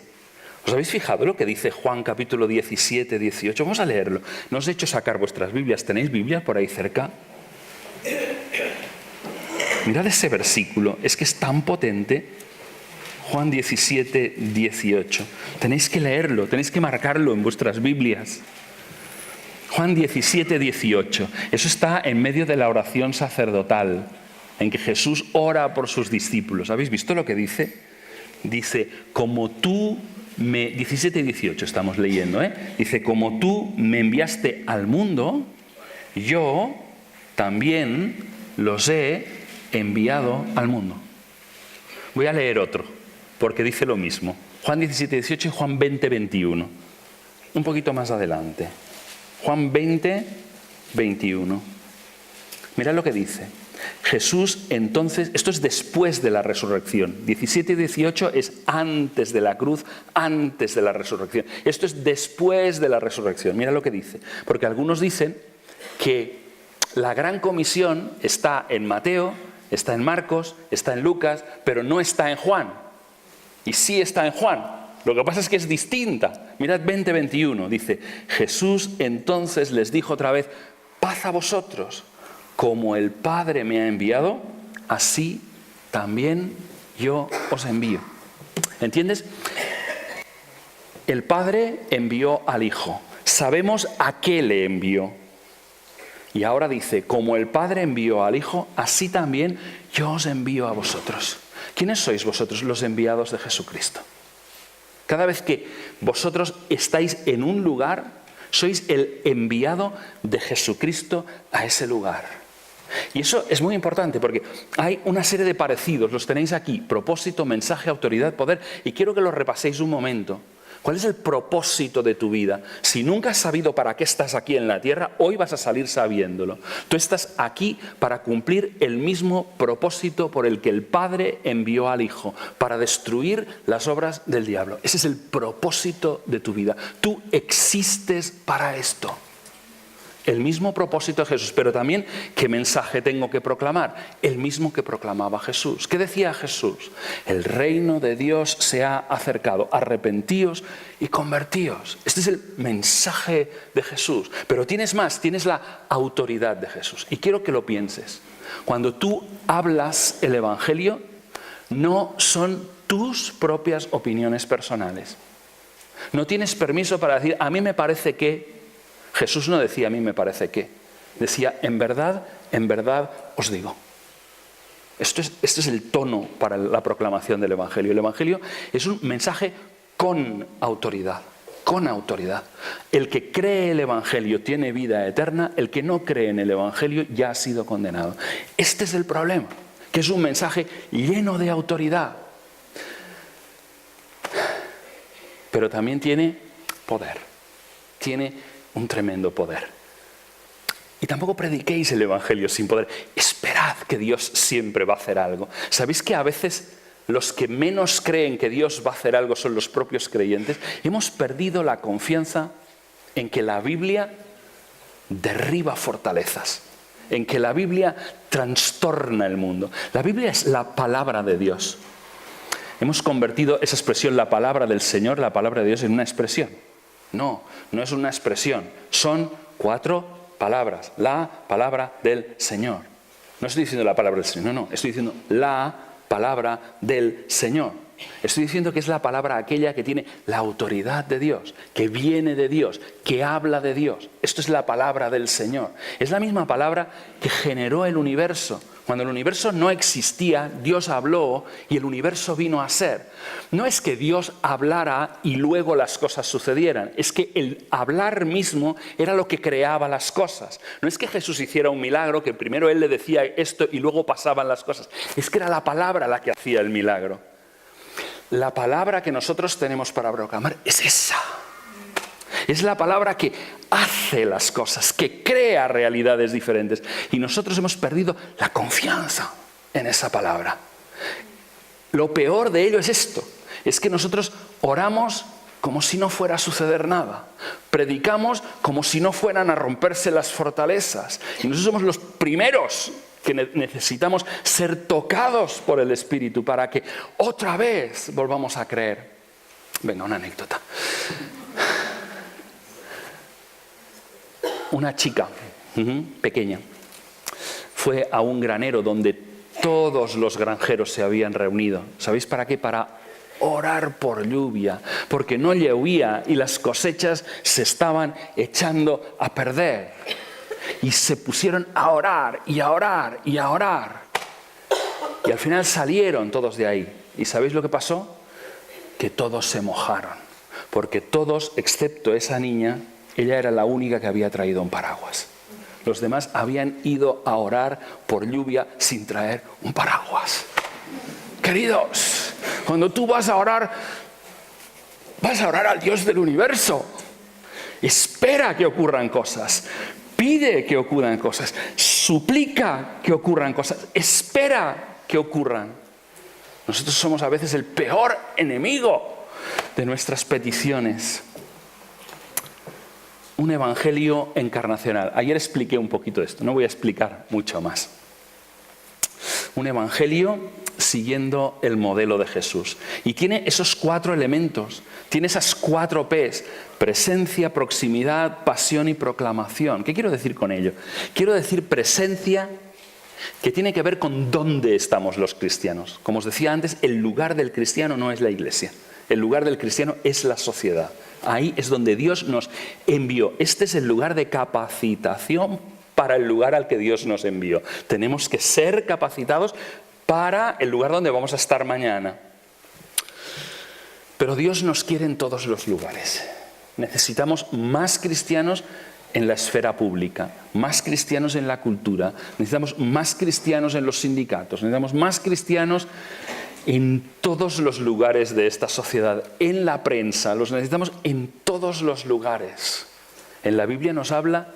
¿Os habéis fijado lo que dice Juan capítulo 17, 18? Vamos a leerlo. No os he hecho sacar vuestras Biblias. ¿Tenéis Biblia por ahí cerca? Mirad ese versículo. Es que es tan potente. Juan 17, 18. Tenéis que leerlo, tenéis que marcarlo en vuestras Biblias. Juan 17, 18. Eso está en medio de la oración sacerdotal, en que Jesús ora por sus discípulos. ¿Habéis visto lo que dice? Dice, como tú me... 17 y 18 estamos leyendo, ¿eh? Dice, como tú me enviaste al mundo, yo también los he enviado al mundo. Voy a leer otro, porque dice lo mismo. Juan 17, 18 y Juan 20, 21. Un poquito más adelante. Juan 20, 21. Mirad lo que dice. Jesús entonces, esto es después de la resurrección. 17 y 18 es antes de la cruz, antes de la resurrección. Esto es después de la resurrección. Mirad lo que dice. Porque algunos dicen que la gran comisión está en Mateo, está en Marcos, está en Lucas, pero no está en Juan. Y sí está en Juan. Lo que pasa es que es distinta. Mirad 20:21, dice, Jesús entonces les dijo otra vez, paz a vosotros, como el Padre me ha enviado, así también yo os envío. ¿Entiendes? El Padre envió al Hijo. Sabemos a qué le envió. Y ahora dice, como el Padre envió al Hijo, así también yo os envío a vosotros. ¿Quiénes sois vosotros? Los enviados de Jesucristo. Cada vez que vosotros estáis en un lugar, sois el enviado de Jesucristo a ese lugar. Y eso es muy importante porque hay una serie de parecidos, los tenéis aquí, propósito, mensaje, autoridad, poder, y quiero que los repaséis un momento. ¿Cuál es el propósito de tu vida? Si nunca has sabido para qué estás aquí en la tierra, hoy vas a salir sabiéndolo. Tú estás aquí para cumplir el mismo propósito por el que el Padre envió al Hijo, para destruir las obras del diablo. Ese es el propósito de tu vida. Tú existes para esto. El mismo propósito de Jesús, pero también ¿qué mensaje tengo que proclamar? El mismo que proclamaba Jesús. ¿Qué decía Jesús? El reino de Dios se ha acercado, arrepentíos y convertíos. Este es el mensaje de Jesús. Pero tienes más, tienes la autoridad de Jesús. Y quiero que lo pienses. Cuando tú hablas el Evangelio, no son tus propias opiniones personales. No tienes permiso para decir, a mí me parece que... Jesús no decía a mí me parece que, decía en verdad os digo. Este es el tono para la proclamación del Evangelio. El Evangelio es un mensaje con autoridad, con autoridad. El que cree el Evangelio tiene vida eterna, el que no cree en el Evangelio ya ha sido condenado. Este es el problema, que es un mensaje lleno de autoridad, pero también tiene poder, tiene un tremendo poder. Y tampoco prediquéis el Evangelio sin poder. Esperad que Dios siempre va a hacer algo. ¿Sabéis que a veces los que menos creen que Dios va a hacer algo son los propios creyentes? Hemos perdido la confianza en que la Biblia derriba fortalezas, en que la Biblia trastorna el mundo. La Biblia es la palabra de Dios. Hemos convertido esa expresión, la palabra del Señor, la palabra de Dios, en una expresión. No, no es una expresión, son 4 palabras. La palabra del Señor. No estoy diciendo la palabra del Señor, no, estoy diciendo la palabra del Señor. Estoy diciendo que es la palabra aquella que tiene la autoridad de Dios, que viene de Dios, que habla de Dios. Esto es la palabra del Señor. Es la misma palabra que generó el universo. Cuando el universo no existía, Dios habló y el universo vino a ser. No es que Dios hablara y luego las cosas sucedieran, es que el hablar mismo era lo que creaba las cosas. No es que Jesús hiciera un milagro, que primero Él le decía esto y luego pasaban las cosas. Es que era la palabra la que hacía el milagro. La palabra que nosotros tenemos para proclamar es esa. Es la palabra que hace las cosas, que crea realidades diferentes. Y nosotros hemos perdido la confianza en esa palabra. Lo peor de ello es esto. Es que nosotros oramos como si no fuera a suceder nada. Predicamos como si no fueran a romperse las fortalezas. Y nosotros somos los primeros que necesitamos ser tocados por el Espíritu para que otra vez volvamos a creer. Venga, una anécdota. Una chica pequeña fue a un granero donde todos los granjeros se habían reunido. ¿Sabéis para qué? Para orar por lluvia, porque no llovía y las cosechas se estaban echando a perder. Y se pusieron a orar y a orar y a orar. Y al final salieron todos de ahí. ¿Y sabéis lo que pasó? Que todos se mojaron, porque todos, excepto esa niña, ella era la única que había traído un paraguas. Los demás habían ido a orar por lluvia sin traer un paraguas. Queridos, cuando tú vas a orar al Dios del universo. Espera que ocurran cosas. Pide que ocurran cosas. Suplica que ocurran cosas. Espera que ocurran. Nosotros somos a veces el peor enemigo de nuestras peticiones. Un evangelio encarnacional. Ayer expliqué un poquito esto, no voy a explicar mucho más. Un evangelio siguiendo el modelo de Jesús. Y tiene esos 4 elementos, tiene esas 4 P's: presencia, proximidad, pasión y proclamación. ¿Qué quiero decir con ello? Quiero decir presencia, que tiene que ver con dónde estamos los cristianos. Como os decía antes, el lugar del cristiano no es la iglesia. El lugar del cristiano es la sociedad. Ahí es donde Dios nos envió. Este es el lugar de capacitación para el lugar al que Dios nos envió. Tenemos que ser capacitados para el lugar donde vamos a estar mañana. Pero Dios nos quiere en todos los lugares. Necesitamos más cristianos en la esfera pública, más cristianos en la cultura, necesitamos más cristianos en los sindicatos, necesitamos más cristianos en todos los lugares de esta sociedad, en la prensa, los necesitamos en todos los lugares. En la Biblia nos habla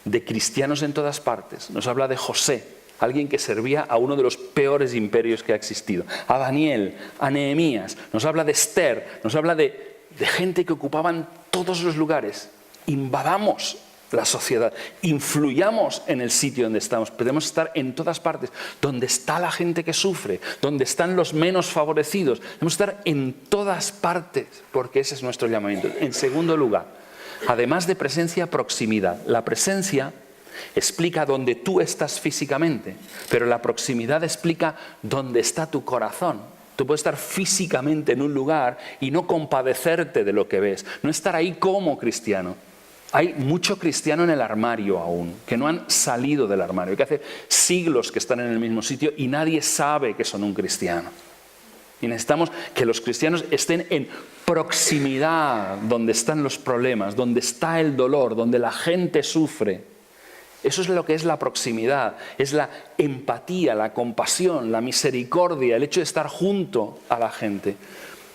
de cristianos en todas partes, nos habla de José, alguien que servía a uno de los peores imperios que ha existido, a Daniel, a Nehemías, nos habla de Esther, nos habla de gente que ocupaban todos los lugares. Invadamos la sociedad, influyamos en el sitio donde estamos, podemos estar en todas partes, donde está la gente que sufre, donde están los menos favorecidos, debemos estar en todas partes, porque ese es nuestro llamamiento. En segundo lugar, además de presencia, proximidad. La presencia explica dónde tú estás físicamente, pero la proximidad explica dónde está tu corazón. Tú puedes estar físicamente en un lugar y no compadecerte de lo que ves, no estar ahí como cristiano. Hay mucho cristiano en el armario aún, que no han salido del armario, que hace siglos que están en el mismo sitio y nadie sabe que son un cristiano. Y necesitamos que los cristianos estén en proximidad, donde están los problemas, donde está el dolor, donde la gente sufre. Eso es lo que es la proximidad, es la empatía, la compasión, la misericordia, el hecho de estar junto a la gente.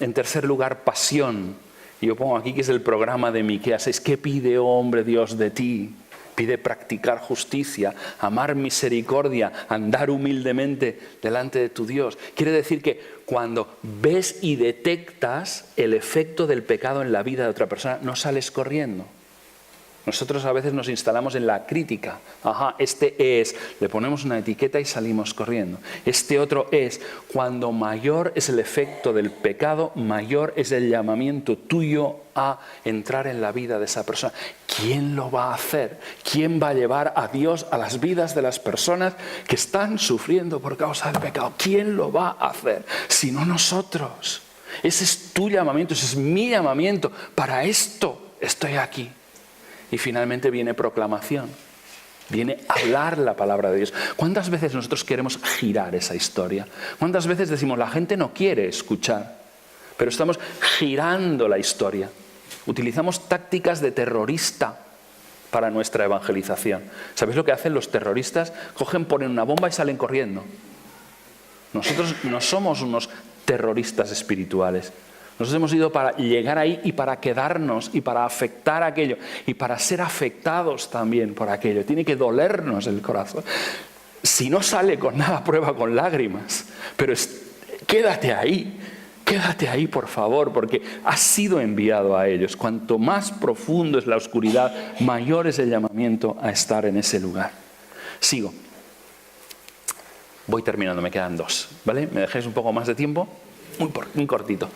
En tercer lugar, pasión. Y yo pongo aquí que es el programa de Miqueas, es ¿qué pide, oh hombre, Dios de ti? Pide practicar justicia, amar misericordia, andar humildemente delante de tu Dios. Quiere decir que cuando ves y detectas el efecto del pecado en la vida de otra persona, no sales corriendo. Nosotros a veces nos instalamos en la crítica. Ajá, este es, le ponemos una etiqueta y salimos corriendo. Este otro es, cuando mayor es el efecto del pecado, mayor es el llamamiento tuyo a entrar en la vida de esa persona. ¿Quién lo va a hacer? ¿Quién va a llevar a Dios a las vidas de las personas que están sufriendo por causa del pecado? ¿Quién lo va a hacer? Si no nosotros. Ese es tu llamamiento, ese es mi llamamiento. Para esto estoy aquí. Y finalmente viene proclamación, viene hablar la palabra de Dios. ¿Cuántas veces nosotros queremos girar esa historia? ¿Cuántas veces decimos, la gente no quiere escuchar? Pero estamos girando la historia. Utilizamos tácticas de terrorista para nuestra evangelización. ¿Sabéis lo que hacen los terroristas? Cogen, ponen una bomba y salen corriendo. Nosotros no somos unos terroristas espirituales. Nosotros hemos ido para llegar ahí y para quedarnos y para afectar aquello y para ser afectados también por aquello. Tiene que dolernos el corazón. Si no sale con nada, prueba con lágrimas. Pero quédate ahí por favor, porque has sido enviado a ellos. Cuanto más profundo es la oscuridad, mayor es el llamamiento a estar en ese lugar. Sigo. Voy terminando, me quedan 2, ¿vale? ¿Me dejáis un poco más de tiempo? Muy cortito.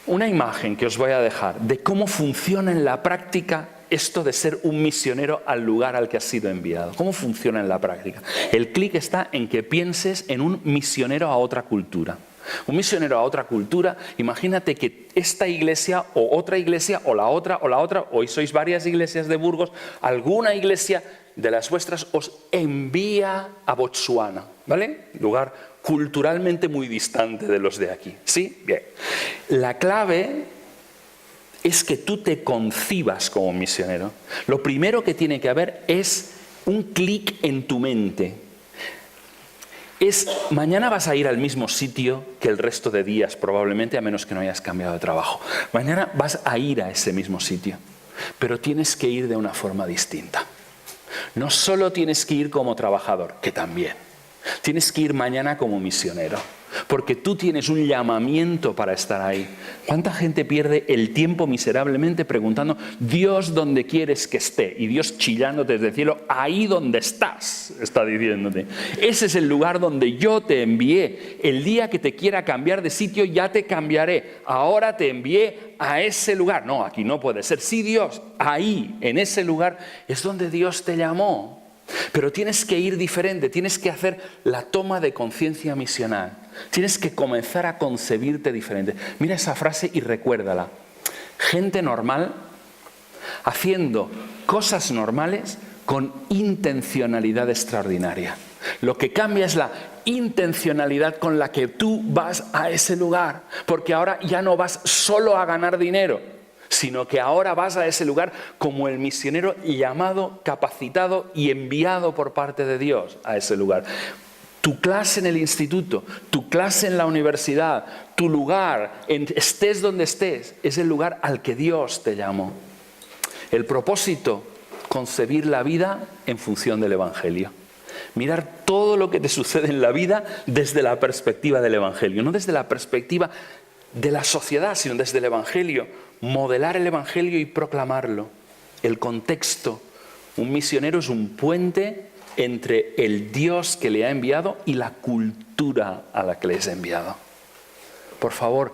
Una imagen que os voy a dejar de cómo funciona en la práctica esto de ser un misionero al lugar al que has sido enviado. ¿Cómo funciona en la práctica? El clic está en que pienses en un misionero a otra cultura. Un misionero a otra cultura, imagínate que esta iglesia o otra iglesia o la otra, hoy sois varias iglesias de Burgos, alguna iglesia de las vuestras os envía a Botsuana, ¿vale? Lugar culturalmente muy distante de los de aquí. ¿Sí? Bien. La clave es que tú te concibas como misionero. Lo primero que tiene que haber es un clic en tu mente. Mañana vas a ir al mismo sitio que el resto de días, probablemente, a menos que no hayas cambiado de trabajo. Mañana vas a ir a ese mismo sitio, pero tienes que ir de una forma distinta. No solo tienes que ir como trabajador, que también. Tienes que ir mañana como misionero, porque tú tienes un llamamiento para estar ahí. ¿Cuánta gente pierde el tiempo miserablemente preguntando, Dios, ¿dónde quieres que esté? Y Dios chillándote desde el cielo, ahí donde estás, está diciéndote. Ese es el lugar donde yo te envié. El día que te quiera cambiar de sitio, ya te cambiaré. Ahora te envié a ese lugar. No, aquí no puede ser. Sí, Dios, ahí, en ese lugar, es donde Dios te llamó. Pero tienes que ir diferente, tienes que hacer la toma de conciencia misional. Tienes que comenzar a concebirte diferente. Mira esa frase y recuérdala. Gente normal haciendo cosas normales con intencionalidad extraordinaria. Lo que cambia es la intencionalidad con la que tú vas a ese lugar. Porque ahora ya no vas solo a ganar dinero, sino que ahora vas a ese lugar como el misionero llamado, capacitado y enviado por parte de Dios a ese lugar. Tu clase en el instituto, tu clase en la universidad, tu lugar, estés donde estés, es el lugar al que Dios te llamó. El propósito, concebir la vida en función del Evangelio. Mirar todo lo que te sucede en la vida desde la perspectiva del Evangelio, no desde la perspectiva de la sociedad, sino desde el Evangelio. Modelar el Evangelio y proclamarlo. El contexto. Un misionero es un puente entre el Dios que le ha enviado y la cultura a la que le es enviado. Por favor,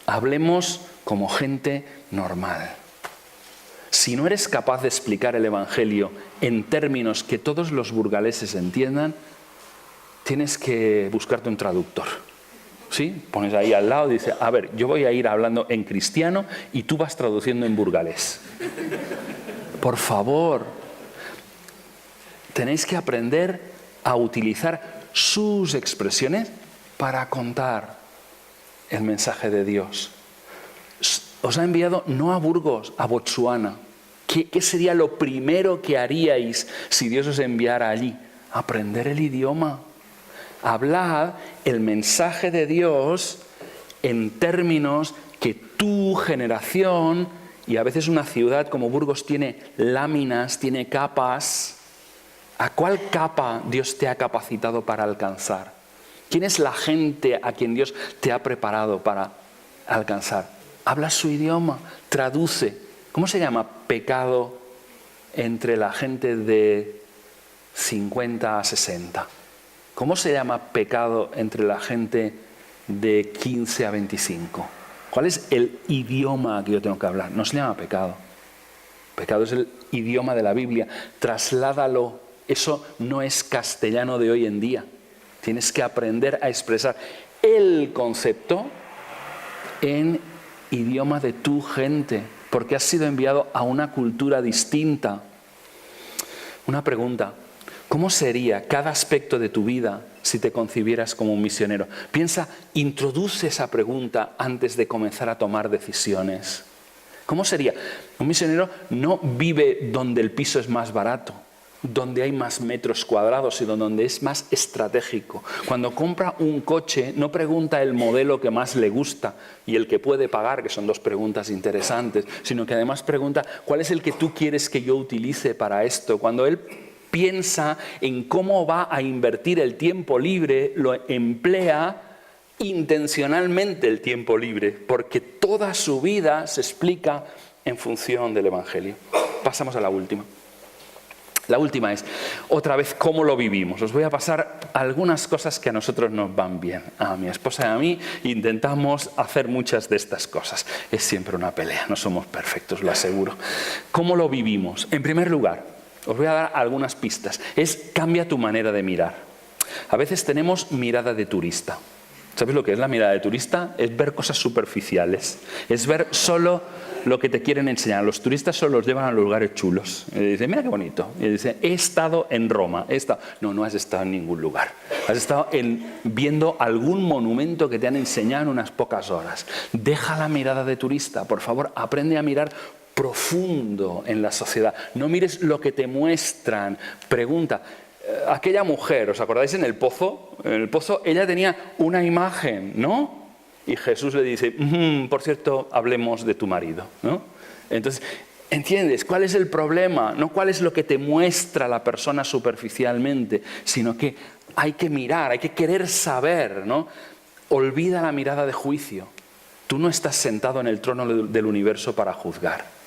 hablemos como gente normal. Si no eres capaz de explicar el Evangelio en términos que todos los burgaleses entiendan, tienes que buscarte un traductor. ¿Sí? Pones ahí al lado y dices, a ver, yo voy a ir hablando en cristiano y tú vas traduciendo en burgalés. Por favor, tenéis que aprender a utilizar sus expresiones para contar el mensaje de Dios. Os ha enviado no a Burgos, a Botsuana. ¿Qué sería lo primero que haríais si Dios os enviara allí? Aprender el idioma. Hablad el mensaje de Dios en términos que tu generación, y a veces una ciudad como Burgos tiene láminas, tiene capas. ¿A cuál capa Dios te ha capacitado para alcanzar? ¿Quién es la gente a quien Dios te ha preparado para alcanzar? Habla su idioma, traduce. ¿Cómo se llama pecado entre la gente de 50 a 60? ¿Cómo se llama pecado entre la gente de 15 a 25? ¿Cuál es el idioma que yo tengo que hablar? No se llama pecado. Pecado es el idioma de la Biblia. Trasládalo. Eso no es castellano de hoy en día. Tienes que aprender a expresar el concepto en idioma de tu gente, porque has sido enviado a una cultura distinta. Una pregunta: ¿cómo sería cada aspecto de tu vida si te concibieras como un misionero? Piensa, introduce esa pregunta antes de comenzar a tomar decisiones. ¿Cómo sería? Un misionero no vive donde el piso es más barato, donde hay más metros cuadrados, sino donde es más estratégico. Cuando compra un coche, no pregunta el modelo que más le gusta y el que puede pagar, que son dos preguntas interesantes, sino que además pregunta cuál es el que tú quieres que yo utilice para esto. Cuando él piensa en cómo va a invertir el tiempo libre, lo emplea intencionalmente el tiempo libre, porque toda su vida se explica en función del Evangelio. Pasamos a la última. La última es, otra vez, cómo lo vivimos. Os voy a pasar algunas cosas que a nosotros nos van bien. A mi esposa y a mí intentamos hacer muchas de estas cosas. Es siempre una pelea, no somos perfectos, lo aseguro. ¿Cómo lo vivimos? En primer lugar, os voy a dar algunas pistas. Es cambia tu manera de mirar. A veces tenemos mirada de turista. ¿Sabes lo que es la mirada de turista? Es ver cosas superficiales. Es ver solo lo que te quieren enseñar. Los turistas solo los llevan a los lugares chulos. Y dicen, mira qué bonito. Y dicen, he estado en Roma. No has estado en ningún lugar. Has estado viendo algún monumento que te han enseñado en unas pocas horas. Deja la mirada de turista. Por favor, aprende a mirar profundo en la sociedad. No mires lo que te muestran. Pregunta. Aquella mujer, ¿os acordáis en el pozo? En el pozo ella tenía una imagen, ¿no? Y Jesús le dice, por cierto, hablemos de tu marido, ¿no? Entonces, ¿entiendes? ¿Cuál es el problema? No cuál es lo que te muestra la persona superficialmente, sino que hay que mirar, hay que querer saber, ¿no? Olvida la mirada de juicio. Tú no estás sentado en el trono del universo para juzgar.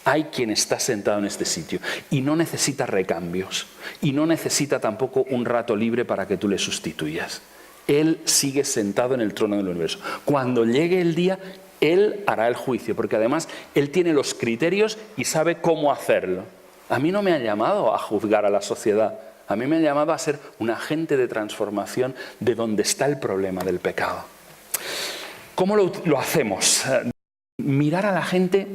Hay quien está sentado en este sitio y no necesita recambios y no necesita tampoco un rato libre para que tú le sustituyas. Él sigue sentado en el trono del universo. Cuando llegue el día, Él hará el juicio, porque además Él tiene los criterios y sabe cómo hacerlo. A mí no me ha llamado a juzgar a la sociedad, a mí me ha llamado a ser un agente de transformación de donde está el problema del pecado. ¿Cómo lo hacemos? Mirar a la gente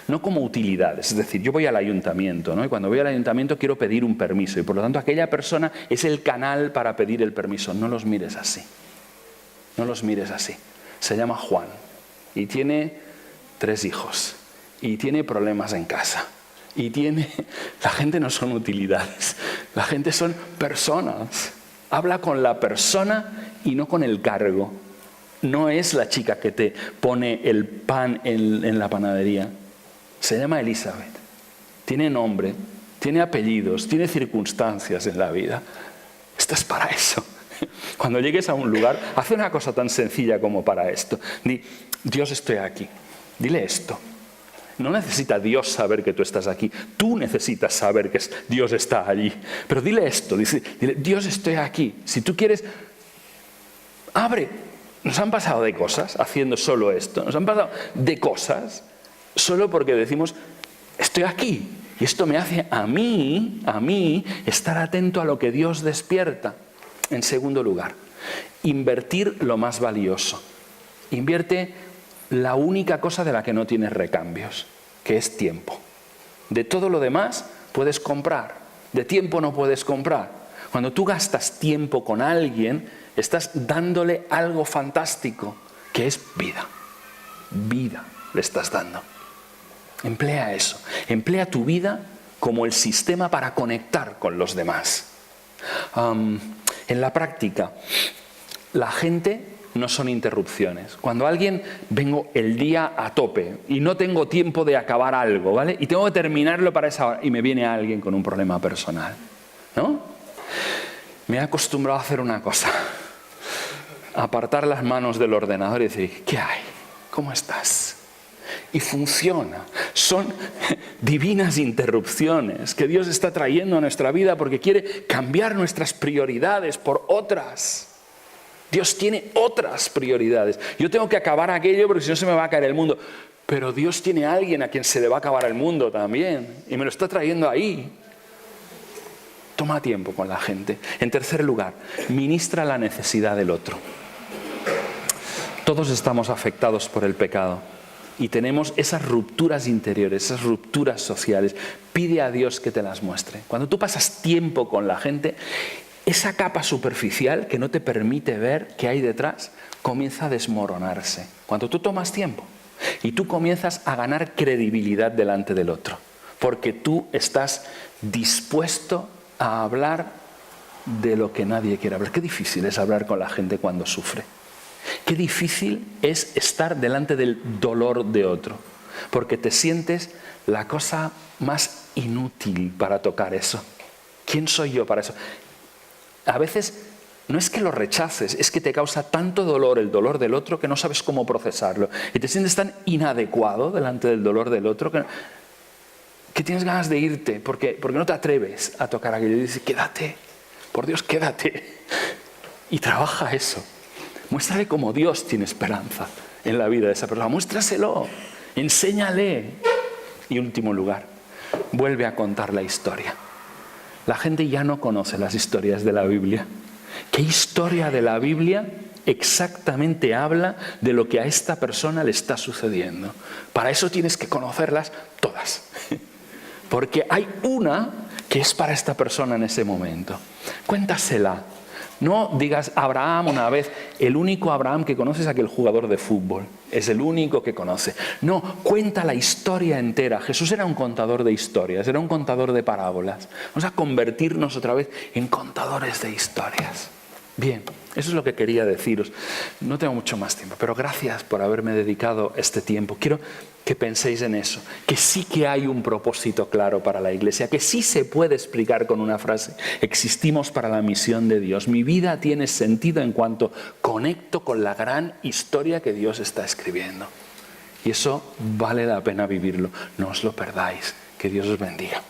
no como utilidades, es decir, yo voy al ayuntamiento, ¿no? Y cuando voy al ayuntamiento quiero pedir un permiso y por lo tanto aquella persona es el canal para pedir el permiso. No los mires así, no los mires así. Se llama Juan y tiene 3 hijos y tiene problemas en casa y la gente no son utilidades, la gente son personas. Habla con la persona y no con el cargo. No es la chica que te pone el pan en la panadería. Se llama Elizabeth, tiene nombre, tiene apellidos, tiene circunstancias en la vida. Estás para eso. Cuando llegues a un lugar, haz una cosa tan sencilla como para esto. Di, Dios, estoy aquí. Dile esto. No necesita Dios saber que tú estás aquí. Tú necesitas saber que Dios está allí. Pero dile esto, dile, Dios, estoy aquí. Si tú quieres, abre. Nos han pasado de cosas haciendo solo esto. Nos han pasado de cosas solo porque decimos, estoy aquí. Y esto me hace a mí, estar atento a lo que Dios despierta. En segundo lugar, invertir lo más valioso. Invierte la única cosa de la que no tienes recambios, que es tiempo. De todo lo demás puedes comprar, de tiempo no puedes comprar. Cuando tú gastas tiempo con alguien, estás dándole algo fantástico, que es vida. Vida le estás dando. Emplea eso. Emplea tu vida como el sistema para conectar con los demás. En la práctica, la gente no son interrupciones. Cuando vengo el día a tope y no tengo tiempo de acabar algo, ¿vale? Y tengo que terminarlo para esa hora y me viene alguien con un problema personal, ¿no? Me he acostumbrado a hacer una cosa. Apartar las manos del ordenador y decir, ¿qué hay? ¿Cómo estás? Y funciona. Son divinas interrupciones que Dios está trayendo a nuestra vida porque quiere cambiar nuestras prioridades por otras. Dios tiene otras prioridades. Yo tengo que acabar aquello porque si no se me va a caer el mundo. Pero Dios tiene a alguien a quien se le va a acabar el mundo también. Y me lo está trayendo ahí. Toma tiempo con la gente. En tercer lugar, ministra la necesidad del otro. Todos estamos afectados por el pecado. Y tenemos esas rupturas interiores, esas rupturas sociales. Pide a Dios que te las muestre. Cuando tú pasas tiempo con la gente, esa capa superficial que no te permite ver qué hay detrás, comienza a desmoronarse. Cuando tú tomas tiempo y tú comienzas a ganar credibilidad delante del otro, porque tú estás dispuesto a hablar de lo que nadie quiere hablar. Qué difícil es hablar con la gente cuando sufre. Qué difícil es estar delante del dolor de otro, porque te sientes la cosa más inútil para tocar eso. ¿Quién soy yo para eso? A veces no es que lo rechaces, es que te causa tanto dolor el dolor del otro que no sabes cómo procesarlo. Y te sientes tan inadecuado delante del dolor del otro que tienes ganas de irte porque no te atreves a tocar aquello. Y dices, quédate, por Dios, quédate. Y trabaja eso. Muéstrale cómo Dios tiene esperanza en la vida de esa persona. Muéstraselo, enséñale. Y en último lugar, vuelve a contar la historia. La gente ya no conoce las historias de la Biblia. ¿Qué historia de la Biblia exactamente habla de lo que a esta persona le está sucediendo? Para eso tienes que conocerlas todas. Porque hay una que es para esta persona en ese momento. Cuéntasela. No digas Abraham una vez, el único Abraham que conoce es aquel jugador de fútbol. Es el único que conoce. No, cuenta la historia entera. Jesús era un contador de historias, era un contador de parábolas. Vamos a convertirnos otra vez en contadores de historias. Bien, eso es lo que quería deciros. No tengo mucho más tiempo, pero gracias por haberme dedicado este tiempo. Quiero que penséis en eso, que sí que hay un propósito claro para la Iglesia, que sí se puede explicar con una frase: existimos para la misión de Dios. Mi vida tiene sentido en cuanto conecto con la gran historia que Dios está escribiendo. Y eso vale la pena vivirlo. No os lo perdáis. Que Dios os bendiga.